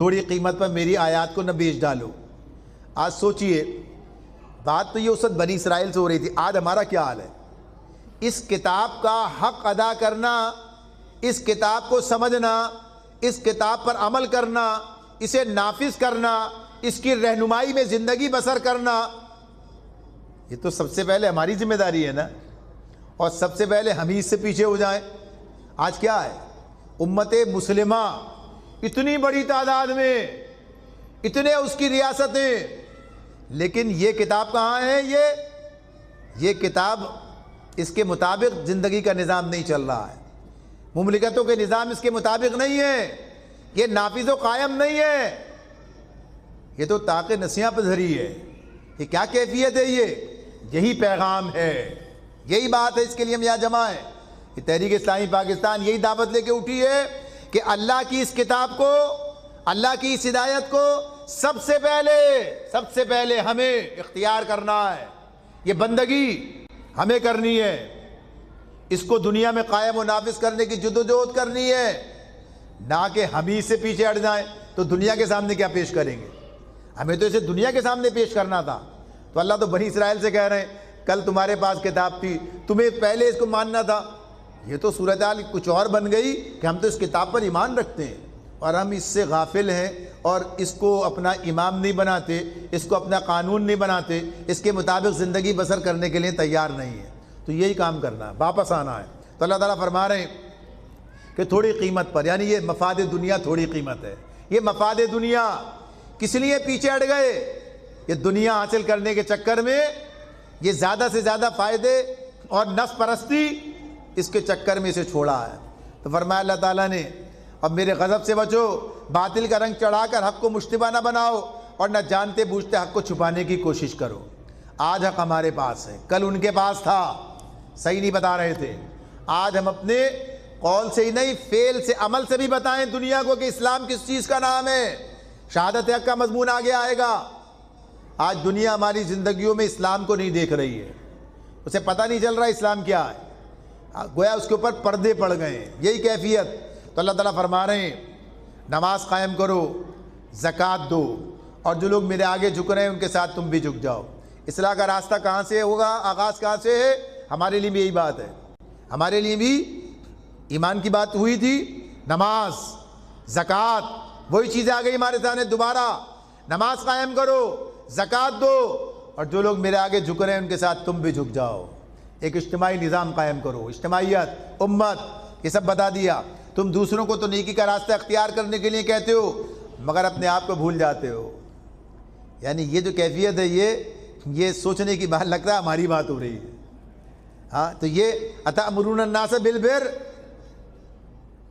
تھوڑی قیمت پر میری آیات کو نہ بیچ ڈالو۔ آج سوچئے، بات تو یہ اس وقت بنی اسرائیل سے ہو رہی تھی، آج ہمارا کیا حال ہے؟ اس کتاب کا حق ادا کرنا، اس کتاب کو سمجھنا، اس کتاب پر عمل کرنا، اسے نافذ کرنا، اس کی رہنمائی میں زندگی بسر کرنا، یہ تو سب سے پہلے ہماری ذمہ داری ہے نا، اور سب سے پہلے ہم ہی اس سے پیچھے ہو جائیں۔ آج کیا ہے؟ امت مسلمہ اتنی بڑی تعداد میں، اتنے اس کی ریاستیں، لیکن یہ کتاب کہاں ہے؟ یہ کتاب اس کے مطابق زندگی کا نظام نہیں چل رہا ہے، مملکتوں کے نظام اس کے مطابق نہیں ہے، یہ نافذ و قائم نہیں ہے، یہ تو طاق نسیاں پذیری ہے۔ یہ کیا کیفیت ہے؟ یہی پیغام ہے، یہی بات ہے، اس کے لیے ہم یہاں جمع ہیں۔ یہ تحریک اسلامی پاکستان یہی دعوت لے کے اٹھی ہے کہ اللہ کی اس کتاب کو، اللہ کی اس ہدایت کو سب سے پہلے ہمیں اختیار کرنا ہے، یہ بندگی ہمیں کرنی ہے، اس کو دنیا میں قائم و نافذ کرنے کی جدوجہد کرنی ہے، نہ کہ ہم ہی سے پیچھے ہٹ جائیں تو دنیا کے سامنے کیا پیش کریں گے؟ ہمیں تو اسے دنیا کے سامنے پیش کرنا تھا۔ تو اللہ تو بنی اسرائیل سے کہہ رہے ہیں کل تمہارے پاس کتاب تھی، تمہیں پہلے اس کو ماننا تھا۔ یہ تو صورتحال کچھ اور بن گئی کہ ہم تو اس کتاب پر ایمان رکھتے ہیں اور ہم اس سے غافل ہیں اور اس کو اپنا امام نہیں بناتے، اس کو اپنا قانون نہیں بناتے، اس کے مطابق زندگی بسر کرنے کے لیے تیار نہیں ہے۔ تو یہی کام کرنا ہے، واپس آنا ہے۔ تو اللہ تعالیٰ فرما رہے ہیں کہ تھوڑی قیمت پر، یعنی یہ مفاد دنیا تھوڑی قیمت ہے۔ یہ مفاد دنیا کس لیے پیچھے ہٹ گئے؟ یہ دنیا حاصل کرنے کے چکر میں، یہ زیادہ سے زیادہ فائدے اور نفس پرستی، اس کے چکر میں اسے چھوڑا ہے۔ تو فرمایا اللہ تعالیٰ نے اب میرے غضب سے بچو، باطل کا رنگ چڑھا کر حق کو مشتبہ نہ بناؤ اور نہ جانتے بوجھتے حق کو چھپانے کی کوشش کرو۔ آج حق ہمارے پاس ہے، کل ان کے پاس تھا، صحیح نہیں بتا رہے تھے۔ آج ہم اپنے قول سے ہی نہیں، فعل سے، عمل سے بھی بتائیں دنیا کو کہ اسلام کس چیز کا نام ہے، شہادت حق کا مضمون آگے آئے گا۔ آج دنیا ہماری زندگیوں میں اسلام کو نہیں دیکھ رہی ہے، اسے پتہ نہیں چل رہا اسلام کیا ہے، گویا اس کے اوپر پردے پڑ گئے ہیں، یہی کیفیت۔ تو اللہ تعالیٰ فرما رہے ہیں نماز قائم کرو، زکوٰۃ دو، اور جو لوگ میرے آگے جھک رہے ہیں ان کے ساتھ تم بھی جھک جاؤ۔ اصلاح کا راستہ کہاں سے ہوگا؟ آغاز کہاں سے ہے؟ ہمارے لیے بھی یہی بات ہے، ہمارے لیے بھی ایمان کی بات ہوئی تھی، نماز، زکوٰۃ، وہی چیزیں آ گئی ہمارے سامنے دوبارہ۔ نماز قائم کرو، زکوٰۃ دو، اور جو لوگ میرے آگے جھک رہے ہیں ان کے ساتھ تم بھی جھک جاؤ۔ ایک اجتماعی نظام قائم کرو، اجتماعیت، امت، یہ سب بتا دیا۔ تم دوسروں کو تو نیکی کا راستہ اختیار کرنے کے لیے کہتے ہو مگر اپنے آپ کو بھول جاتے ہو۔ یعنی یہ جو کیفیت ہے، یہ سوچنے کی بات، لگتا ہے ہماری بات ہو رہی ہے۔ ہاں، تو یہ اتأمرون الناس بالبر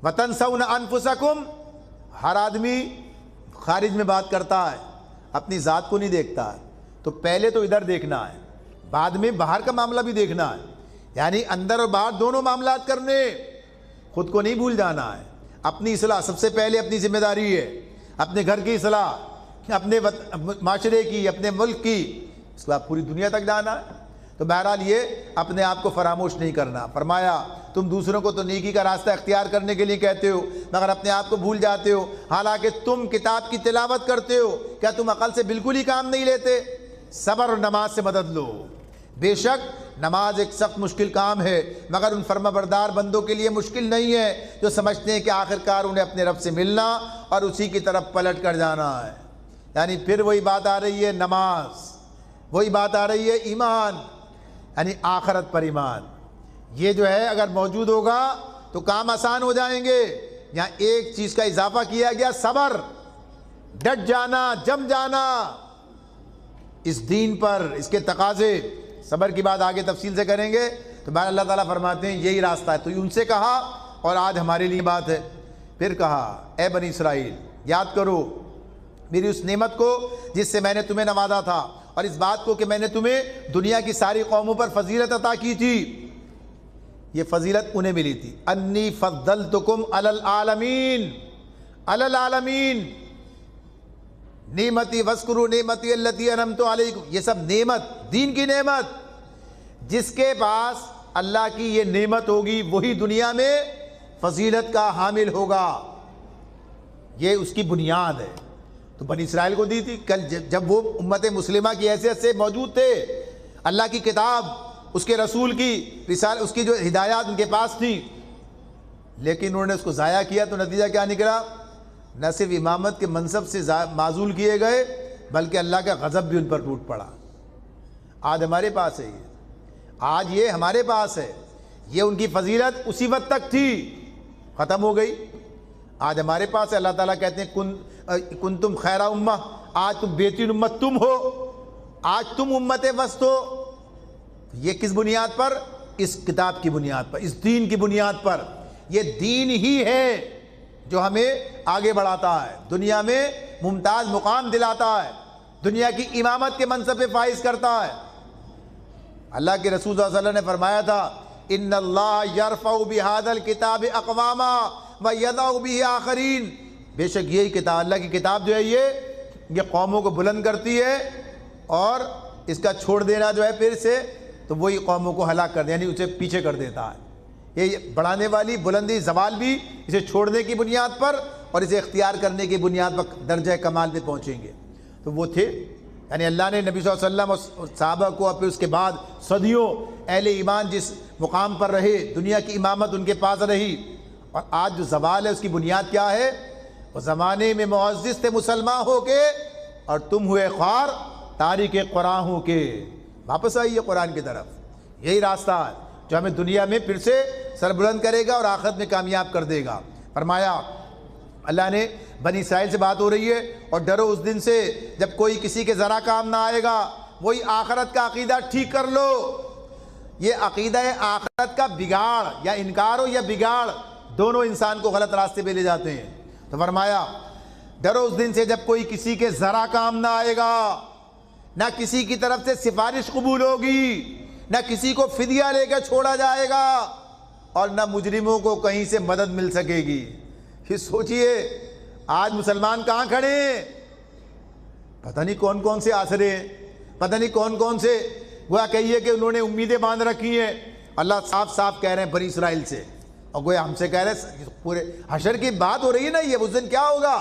وتنسون انفسکم، ہر آدمی خارج میں بات کرتا ہے، اپنی ذات کو نہیں دیکھتا ہے۔ تو پہلے تو ادھر دیکھنا ہے، بعد میں باہر کا معاملہ بھی دیکھنا ہے، یعنی اندر اور باہر دونوں معاملات کرنے، خود کو نہیں بھول جانا ہے۔ اپنی اصلاح سب سے پہلے اپنی ذمہ داری ہے، اپنے گھر کی اصلاح، اپنے معاشرے کی، اپنے ملک کی اصلاح، پوری دنیا تک جانا ہے۔ تو بہرحال یہ اپنے آپ کو فراموش نہیں کرنا۔ فرمایا تم دوسروں کو تو نیکی کا راستہ اختیار کرنے کے لیے کہتے ہو مگر اپنے آپ کو بھول جاتے ہو، حالانکہ تم کتاب کی تلاوت کرتے ہو، کیا تم عقل سے بالکل ہی کام نہیں لیتے؟ صبر اور نماز سے مدد لو۔ بے شک نماز ایک سخت مشکل کام ہے مگر ان فرما بردار بندوں کے لیے مشکل نہیں ہے جو سمجھتے ہیں کہ آخرکار انہیں اپنے رب سے ملنا اور اسی کی طرف پلٹ کر جانا ہے۔ یعنی پھر وہی بات آ رہی ہے نماز، وہی بات آ رہی ہے ایمان، یعنی آخرت پر ایمان۔ یہ جو ہے اگر موجود ہوگا تو کام آسان ہو جائیں گے۔ یہاں ایک چیز کا اضافہ کیا گیا، صبر، ڈٹ جانا، جم جانا اس دین پر، اس کے تقاضے۔ صبر کی بات آگے تفصیل سے کریں گے۔ تو بہر اللہ تعالیٰ فرماتے ہیں یہی راستہ ہے۔ تو ان سے کہا اور آج ہمارے لیے بات ہے۔ پھر کہا اے بنی اسرائیل یاد کرو میری اس نعمت کو جس سے میں نے تمہیں نوازا تھا، اور اس بات کو کہ میں نے تمہیں دنیا کی ساری قوموں پر فضیلت عطا کی تھی۔ یہ فضیلت انہیں ملی تھی، انی فضلتکم علی العالمین، علی العالمین، نعمتی وذکروا نعمتی التی انعمت علیکم، یہ سب نعمت، دین کی نعمت۔ جس کے پاس اللہ کی یہ نعمت ہوگی وہی دنیا میں فضیلت کا حامل ہوگا۔ یہ اس کی بنیاد ہے۔ تو بنی اسرائیل کو دی تھی۔ کل جب وہ امت مسلمہ کی حیثیت سے موجود تھے، اللہ کی کتاب، اس کے رسول کی رسالت، اس کی جو ہدایات ان کے پاس تھیں، لیکن انہوں نے اس کو ضائع کیا، تو نتیجہ کیا نکلا؟ نہ صرف امامت کے منصب سے معزول کیے گئے، بلکہ اللہ کا غضب بھی ان پر ٹوٹ پڑا۔ آج ہمارے پاس ہے آج یہ ہمارے پاس ہے، یہ ان کی فضیلت اسی وقت تک تھی، ختم ہو گئی۔ آج ہمارے پاس ہے، اللہ تعالیٰ کہتے ہیں کنتم خیر امہ، آج تم بہترین امت تم ہو، آج تم امت وسط ہو۔ یہ کس بنیاد پر؟ اس کتاب کی بنیاد پر، اس دین کی بنیاد پر۔ یہ دین ہی ہے جو ہمیں آگے بڑھاتا ہے، دنیا میں ممتاز مقام دلاتا ہے، دنیا کی امامت کے منصب پہ فائز کرتا ہے۔ اللہ کے رسول صلی اللہ علیہ وسلم نے فرمایا تھا ان اللہ یرفع بہذا الکتاب اقواما ویضع بہ آخرین، بے شک یہی کتاب، اللہ کی کتاب جو ہے یہ قوموں کو بلند کرتی ہے، اور اس کا چھوڑ دینا جو ہے پھر سے تو وہی قوموں کو ہلاک کر دے، یعنی اسے پیچھے کر دیتا ہے۔ یہ بڑھانے والی بلندی زوال بھی اسے چھوڑنے کی بنیاد پر اور اسے اختیار کرنے کی بنیاد پر درجہ کمال پہ پہنچیں گے۔ تو وہ تھے، یعنی اللہ نے نبی صلی اللہ علیہ وسلم اور صحابہ کو، اور پھر اس کے بعد صدیوں اہل ایمان جس مقام پر رہے، دنیا کی امامت ان کے پاس رہی، اور آج جو زوال ہے اس کی بنیاد کیا ہے؟ وہ زمانے میں معزز تھے مسلمان ہو کے، اور تم ہوئے خوار تاریک قرآن ہو کے۔ واپس آئیے قرآن کی طرف، یہی راستہ ہے جو ہمیں دنیا میں پھر سے سربلند کرے گا اور آخرت میں کامیاب کر دے گا۔ فرمایا اللہ نے بنی اسرائیل سے بات ہو رہی ہے، اور ڈرو اس دن سے جب کوئی کسی کے ذرا کام نہ آئے گا، وہی آخرت کا عقیدہ ٹھیک کر لو۔ یہ عقیدہ آخرت کا بگاڑ، یا انکار ہو یا بگاڑ، دونوں انسان کو غلط راستے پہ لے جاتے ہیں۔ تو فرمایا ڈرو اس دن سے جب کوئی کسی کے ذرا کام نہ آئے گا، نہ کسی کی طرف سے سفارش قبول ہوگی، نہ کسی کو فدیہ لے کے چھوڑا جائے گا، اور نہ مجرموں کو کہیں سے مدد مل سکے گی۔ پھر سوچئے آج مسلمان کہاں کھڑے ہیں؟ پتہ نہیں کون کون سے آسرے ہیں، پتہ نہیں کون کون سے، گویا کہیے کہ انہوں نے امیدیں باندھ رکھی ہیں۔ اللہ صاف صاف کہہ رہے ہیں بنی اسرائیل سے، اور گویا ہم سے کہہ رہے ہیں، پورے حشر کی بات ہو رہی ہے نا، یہ اس دن کیا ہوگا؟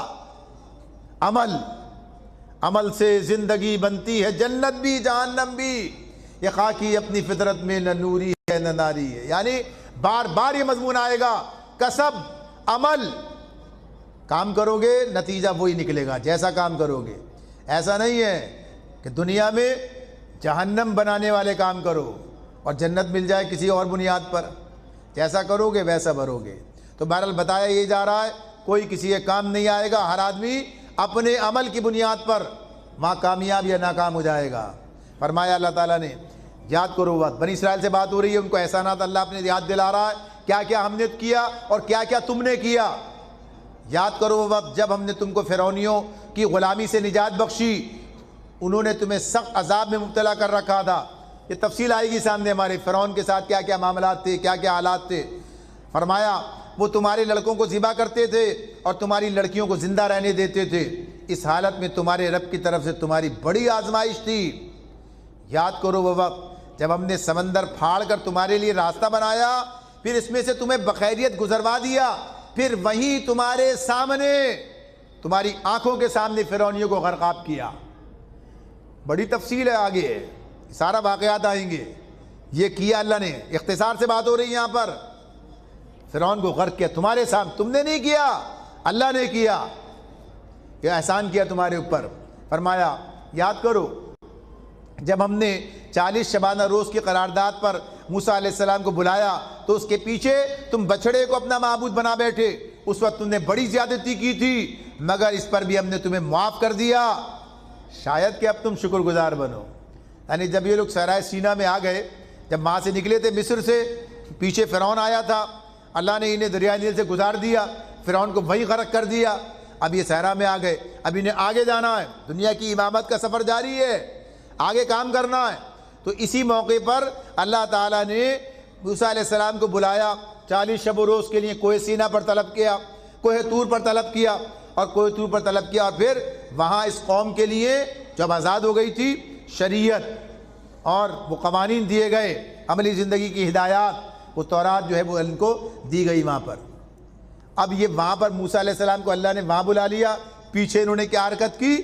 عمل سے زندگی بنتی ہے، جنت بھی جہنم بھی، یہ خاکی اپنی فطرت میں نہ نوری ہے نہ ناری ہے۔ یعنی بار بار یہ مضمون آئے گا، کسب، عمل، کام کرو گے نتیجہ وہی نکلے گا جیسا کام کرو گے۔ ایسا نہیں ہے کہ دنیا میں جہنم بنانے والے کام کرو اور جنت مل جائے کسی اور بنیاد پر، جیسا کرو گے ویسا بھرو گے۔ تو بہرحال بتایا یہ جا رہا ہے کوئی کسی کے کام نہیں آئے گا، ہر آدمی اپنے عمل کی بنیاد پر وہاں کامیاب یا ناکام ہو جائے گا۔ فرمایا اللہ تعالیٰ نے یاد کرو بات، بنی اسرائیل سے بات ہو رہی ہے، ان کو احسانات اللہ اپنے یاد دلا رہا ہے، کیا کیا ہم نے کیا اور کیا کیا تم نے کیا۔ یاد کرو وہ وقت جب ہم نے تم کو فرعونیوں کی غلامی سے نجات بخشی، انہوں نے تمہیں سخت عذاب میں مبتلا کر رکھا تھا۔ یہ تفصیل آئے گی سامنے ہمارے، فرعون کے ساتھ کیا کیا معاملات تھے، کیا کیا حالات تھے۔ فرمایا وہ تمہارے لڑکوں کو ذبح کرتے تھے اور تمہاری لڑکیوں کو زندہ رہنے دیتے تھے، اس حالت میں تمہارے رب کی طرف سے تمہاری بڑی آزمائش تھی۔ یاد کرو وہ وقت جب ہم نے سمندر پھاڑ کر تمہارے لیے راستہ بنایا، پھر اس میں سے تمہیں بخیریت گزروا دیا، پھر وہیں تمہارے سامنے، تمہاری آنکھوں کے سامنے فرعونیوں کو غرقاب کیا۔ بڑی تفصیل ہے آگے، سارا واقعات آئیں گے۔ یہ کیا اللہ نے، اختصار سے بات ہو رہی ہے یہاں پر، فرعون کو غرق کیا تمہارے سامنے، تم نے نہیں کیا، اللہ نے کیا، یہ احسان کیا تمہارے اوپر۔ فرمایا یاد کرو جب ہم نے 40 شبانہ روز کی قرارداد پر موسیٰ علیہ السلام کو بلایا تو اس کے پیچھے تم بچڑے کو اپنا معبود بنا بیٹھے، اس وقت تم نے بڑی زیادتی کی تھی، مگر اس پر بھی ہم نے تمہیں معاف کر دیا، شاید کہ اب تم شکر گزار بنو۔ یعنی جب یہ لوگ صحرائے سینا میں آ گئے، جب وہاں سے نکلے تھے مصر سے، پیچھے فرعون آیا تھا، اللہ نے انہیں دریائے نیل سے گزار دیا، فرعون کو وہیں غرق کر دیا، اب یہ صحرا میں آ گئے، اب انہیں آگے جانا ہے، دنیا کی امامت کا سفر جاری ہے، آگے کام کرنا ہے۔ تو اسی موقع پر اللہ تعالیٰ نے موسیٰ علیہ السلام کو بلایا، 40 شب و روز کے لیے کوہ سینا پر طلب کیا، کوہ طور پر طلب کیا، اور کوہ طور پر طلب کیا، اور پھر وہاں اس قوم کے لیے جب آزاد ہو گئی تھی شریعت اور وہ قوانین دیے گئے، عملی زندگی کی ہدایات، وہ تورات جو ہے وہ ان کو دی گئی وہاں پر۔ اب یہ وہاں پر موسیٰ علیہ السلام کو اللہ نے وہاں بلا لیا، پیچھے انہوں نے کیا حرکت کی؟